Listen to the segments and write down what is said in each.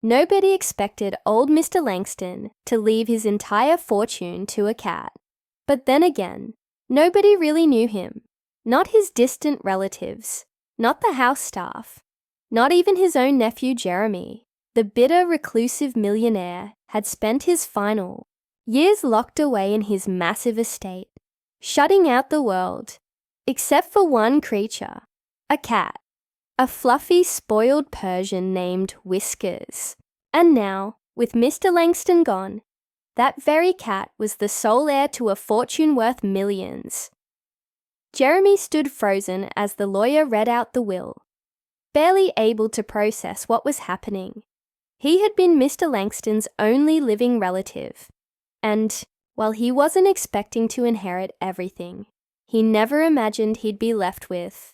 Nobody expected old Mr. Langston to leave his entire fortune to a cat. But then again, nobody really knew him. Not his distant relatives, not the house staff, not even his own nephew Jeremy. The bitter, reclusive millionaire had spent his final years locked away in his massive estate, shutting out the world, except for one creature, a cat, a fluffy, spoiled Persian named Whiskers. And now, with Mr. Langston gone, that very cat was the sole heir to a fortune worth millions. Jeremy stood frozen as the lawyer read out the will, barely able to process what was happening. He had been Mr. Langston's only living relative, and, while he wasn't expecting to inherit everything, he never imagined he'd be left with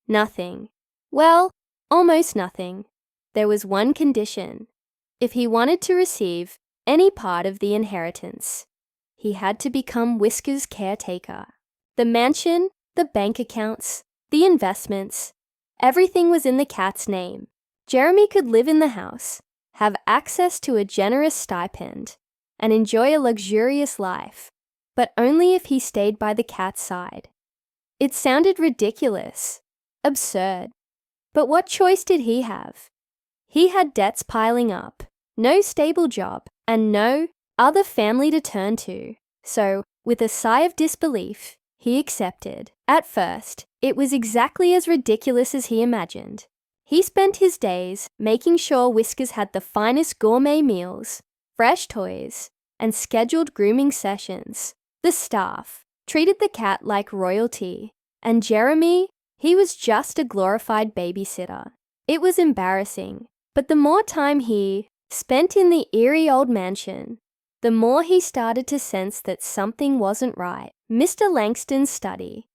nothing. Well, almost nothing. There was one condition. If he wanted to receive any part of the inheritance, he had to become Whisker's caretaker. The mansion, the bank accounts, the investments, everything was in the cat's name. Jeremy could live in the house, have access to a generous stipend, and enjoy a luxurious life, but only if he stayed by the cat's side. It sounded ridiculous, absurd. But what choice did he have? He had debts piling up, no stable job, and no other family to turn to. So, with a sigh of disbelief, he accepted. At first, it was exactly as ridiculous as he imagined. He spent his days making sure Whiskers had the finest gourmet meals, fresh toys, and scheduled grooming sessions. The staff treated the cat like royalty, and Jeremy, he was just a glorified babysitter. It was embarrassing, but the more time he spent in the eerie old mansion, the more he started to sense that something wasn't right. Mr. Langston's study,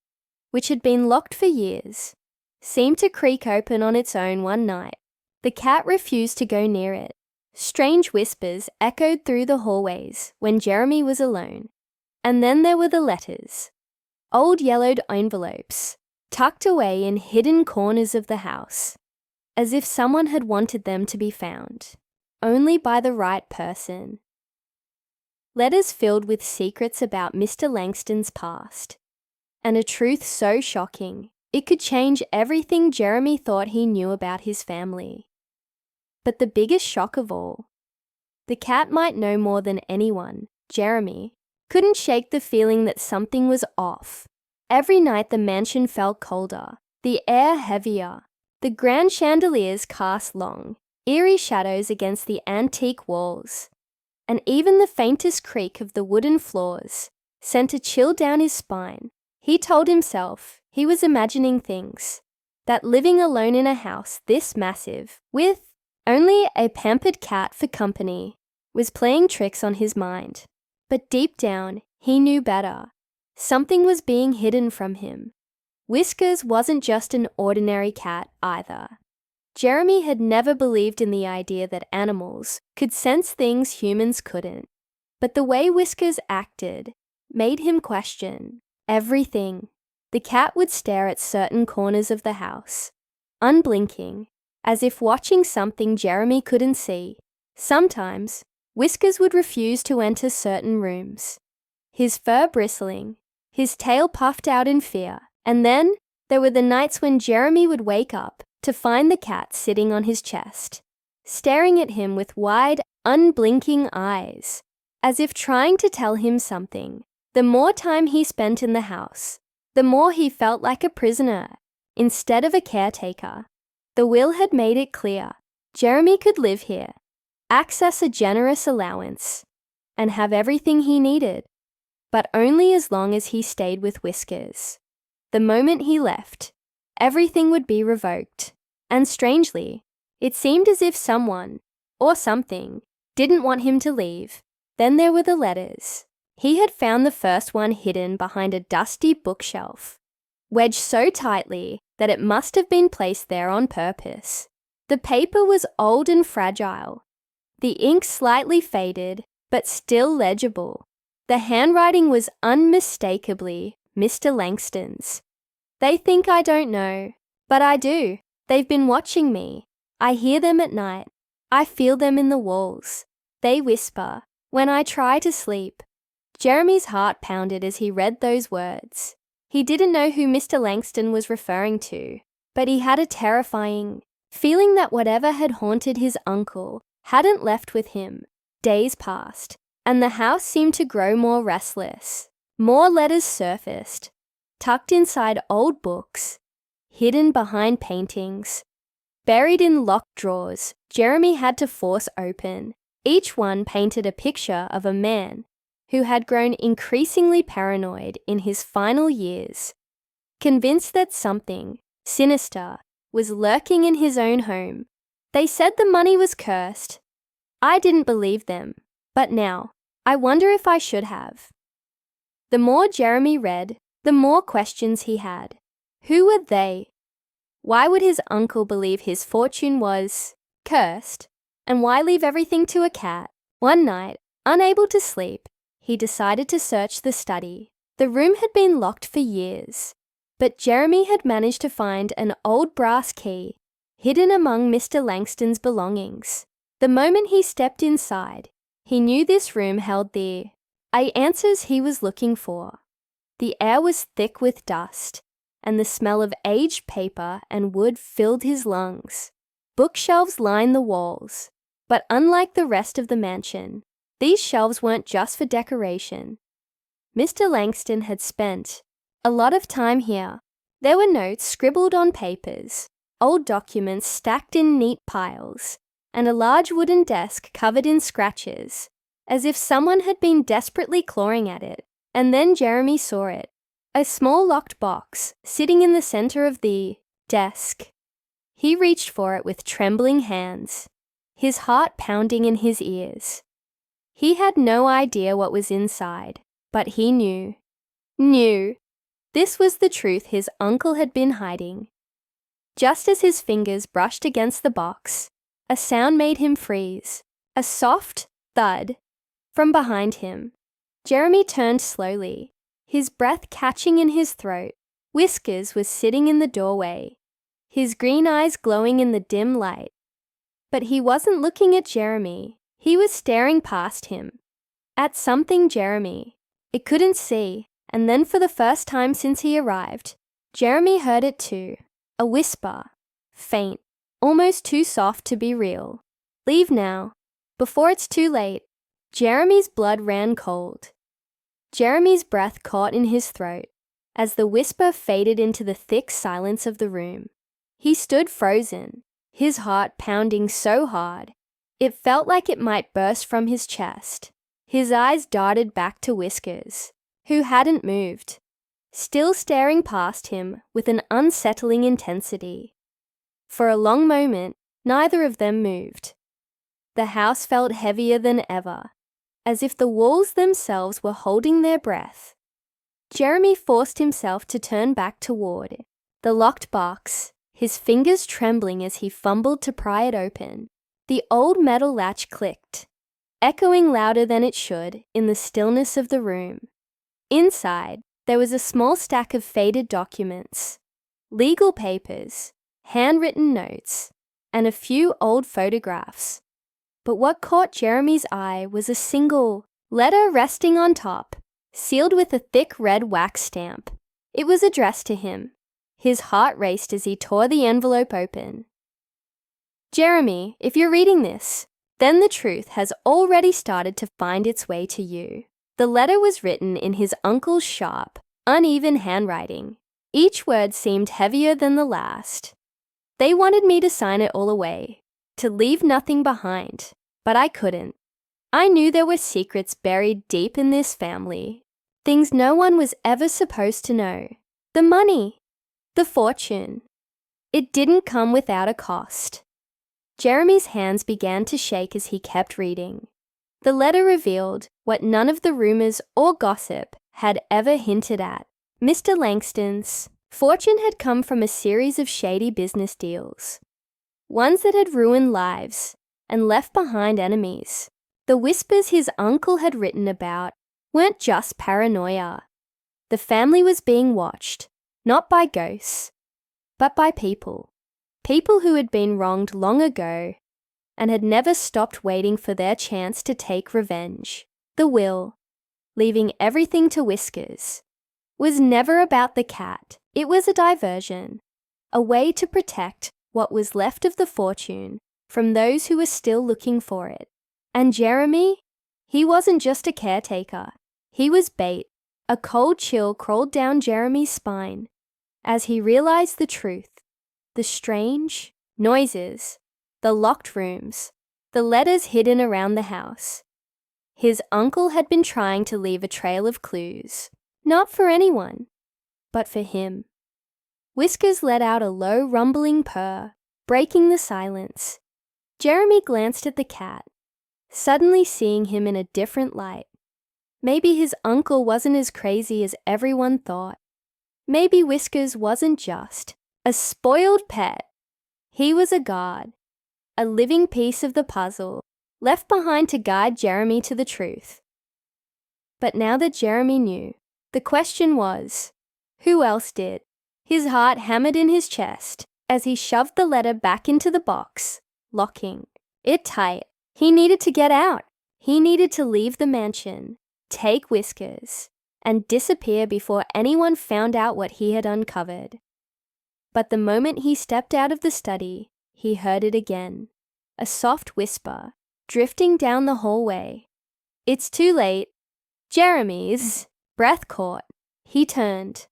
which had been locked for years, seemed to creak open on its own one night. The cat refused to go near it. Strange whispers echoed through the hallways when Jeremy was alone. And then there were the letters. Old yellowed envelopes, tucked away in hidden corners of the house, as if someone had wanted them to be found, only by the right person. Letters filled with secrets about Mr. Langston's past, and a truth so shocking it could change everything Jeremy thought he knew about his family. But the biggest shock of all, the cat might know more than anyone, Jeremy, couldn't shake the feeling that something was off. Every night the mansion felt colder, the air heavier. The grand chandeliers cast long, eerie shadows against the antique walls, and even the faintest creak of the wooden floors sent a chill down his spine. He told himself he was imagining things, that living alone in a house this massive, with only a pampered cat for company, was playing tricks on his mind. But deep down, he knew better. Something was being hidden from him. Whiskers wasn't just an ordinary cat either. Jeremy had never believed in the idea that animals could sense things humans couldn't. But the way Whiskers acted made him question everything. The cat would stare at certain corners of the house, unblinking, as if watching something Jeremy couldn't see. Sometimes, Whiskers would refuse to enter certain rooms, his fur bristling, his tail puffed out in fear. And then, there were the nights when Jeremy would wake up to find the cat sitting on his chest, staring at him with wide, unblinking eyes, as if trying to tell him something. The more time he spent in the house, the more he felt like a prisoner, instead of a caretaker. The will had made it clear. Jeremy could live here, access a generous allowance, and have everything he needed, but only as long as he stayed with Whiskers. The moment he left, everything would be revoked. And strangely, it seemed as if someone, or something, didn't want him to leave. Then there were the letters. He had found the first one hidden behind a dusty bookshelf, wedged so tightly that it must have been placed there on purpose. The paper was old and fragile, the ink slightly faded, but still legible. The handwriting was unmistakably Mr. Langston's. "They think I don't know, but I do. They've been watching me. I hear them at night. I feel them in the walls. They whisper when I try to sleep. Jeremy's heart pounded as he read those words. He didn't know who Mr. Langston was referring to, but he had a terrifying feeling that whatever had haunted his uncle hadn't left with him. Days passed, and the house seemed to grow more restless. More letters surfaced, tucked inside old books, hidden behind paintings, buried in locked drawers Jeremy had to force open. Each one painted a picture of a man who had grown increasingly paranoid in his final years, convinced that something sinister was lurking in his own home. They said the money was cursed. I didn't believe them, but now I wonder if I should have. The more Jeremy read, the more questions he had. Who were they? Why would his uncle believe his fortune was cursed? And why leave everything to a cat? One night, unable to sleep, he decided to search the study. The room had been locked for years, but Jeremy had managed to find an old brass key hidden among Mr. Langston's belongings. The moment he stepped inside, he knew this room held the answers he was looking for. The air was thick with dust, and the smell of aged paper and wood filled his lungs. Bookshelves lined the walls, but unlike the rest of the mansion, these shelves weren't just for decoration. Mr. Langston had spent a lot of time here. There were notes scribbled on papers, old documents stacked in neat piles, and a large wooden desk covered in scratches, as if someone had been desperately clawing at it. And then Jeremy saw it, a small locked box sitting in the center of the desk. He reached for it with trembling hands, his heart pounding in his ears. He had no idea what was inside, but he knew. This was the truth his uncle had been hiding. Just as his fingers brushed against the box, a sound made him freeze, a soft thud from behind him. Jeremy turned slowly, his breath catching in his throat. Whiskers was sitting in the doorway, his green eyes glowing in the dim light. But he wasn't looking at Jeremy. He was staring past him, at something Jeremy couldn't see. And then for the first time since he arrived, Jeremy heard it too. A whisper, faint, almost too soft to be real. Leave now, before it's too late. Jeremy's blood ran cold. Jeremy's breath caught in his throat as the whisper faded into the thick silence of the room. He stood frozen, his heart pounding so hard it felt like it might burst from his chest. His eyes darted back to Whiskers, who hadn't moved, still staring past him with an unsettling intensity. For a long moment, neither of them moved. The house felt heavier than ever, as if the walls themselves were holding their breath. Jeremy forced himself to turn back toward the locked box, his fingers trembling as he fumbled to pry it open. The old metal latch clicked, echoing louder than it should in the stillness of the room. Inside, there was a small stack of faded documents, legal papers, handwritten notes, and a few old photographs. But what caught Jeremy's eye was a single letter resting on top, sealed with a thick red wax stamp. It was addressed to him. His heart raced as he tore the envelope open. Jeremy, if you're reading this, then the truth has already started to find its way to you. The letter was written in his uncle's sharp, uneven handwriting. Each word seemed heavier than the last. They wanted me to sign it all away, to leave nothing behind, but I couldn't. I knew there were secrets buried deep in this family, things no one was ever supposed to know. The money, the fortune. It didn't come without a cost. Jeremy's hands began to shake as he kept reading. The letter revealed what none of the rumors or gossip had ever hinted at. Mr. Langston's fortune had come from a series of shady business deals, ones that had ruined lives and left behind enemies. The whispers his uncle had written about weren't just paranoia. The family was being watched, not by ghosts, but by people. People who had been wronged long ago, and had never stopped waiting for their chance to take revenge. The will, leaving everything to Whiskers, was never about the cat. It was a diversion, a way to protect what was left of the fortune from those who were still looking for it. And Jeremy? He wasn't just a caretaker. He was bait. A cold chill crawled down Jeremy's spine as he realized the truth. The strange noises, the locked rooms, the letters hidden around the house. His uncle had been trying to leave a trail of clues, not for anyone, but for him. Whiskers let out a low rumbling purr, breaking the silence. Jeremy glanced at the cat, suddenly seeing him in a different light. Maybe his uncle wasn't as crazy as everyone thought. Maybe Whiskers wasn't just a spoiled pet. He was a guard, a living piece of the puzzle, left behind to guide Jeremy to the truth. But now that Jeremy knew, the question was, who else did? His heart hammered in his chest as he shoved the letter back into the box, locking it tight. He needed to get out. He needed to leave the mansion, take Whiskers, and disappear before anyone found out what he had uncovered. But the moment he stepped out of the study, he heard it again, a soft whisper, drifting down the hallway. It's too late. Jeremy's breath caught. He turned,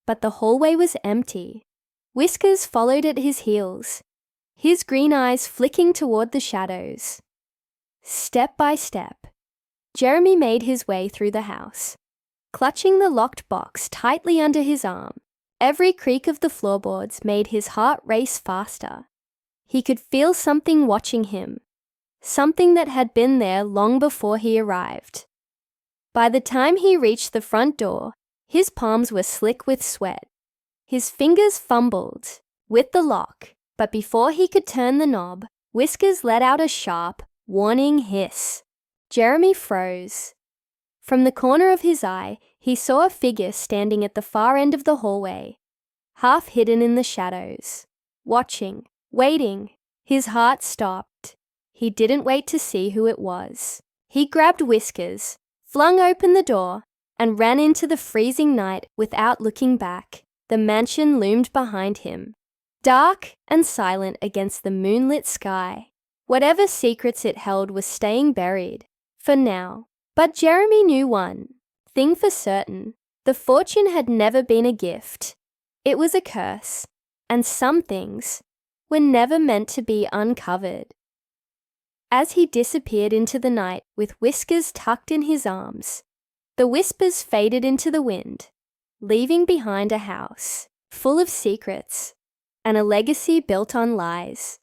but the hallway was empty. Whiskers followed at his heels, his green eyes flicking toward the shadows. Step by step, Jeremy made his way through the house, clutching the locked box tightly under his arm. Every creak of the floorboards made his heart race faster. He could feel something watching him, something that had been there long before he arrived. By the time he reached the front door, his palms were slick with sweat. His fingers fumbled with the lock, but before he could turn the knob, Whiskers let out a sharp, warning hiss. Jeremy froze. From the corner of his eye, he saw a figure standing at the far end of the hallway, half hidden in the shadows, watching, waiting. His heart stopped. He didn't wait to see who it was. He grabbed Whiskers, flung open the door, and ran into the freezing night without looking back. The mansion loomed behind him, dark and silent against the moonlit sky. Whatever secrets it held was staying buried, for now. But Jeremy knew one thing for certain. The fortune had never been a gift. It was a curse, and some things were never meant to be uncovered. As he disappeared into the night with Whiskers tucked in his arms, the whispers faded into the wind, leaving behind a house full of secrets and a legacy built on lies.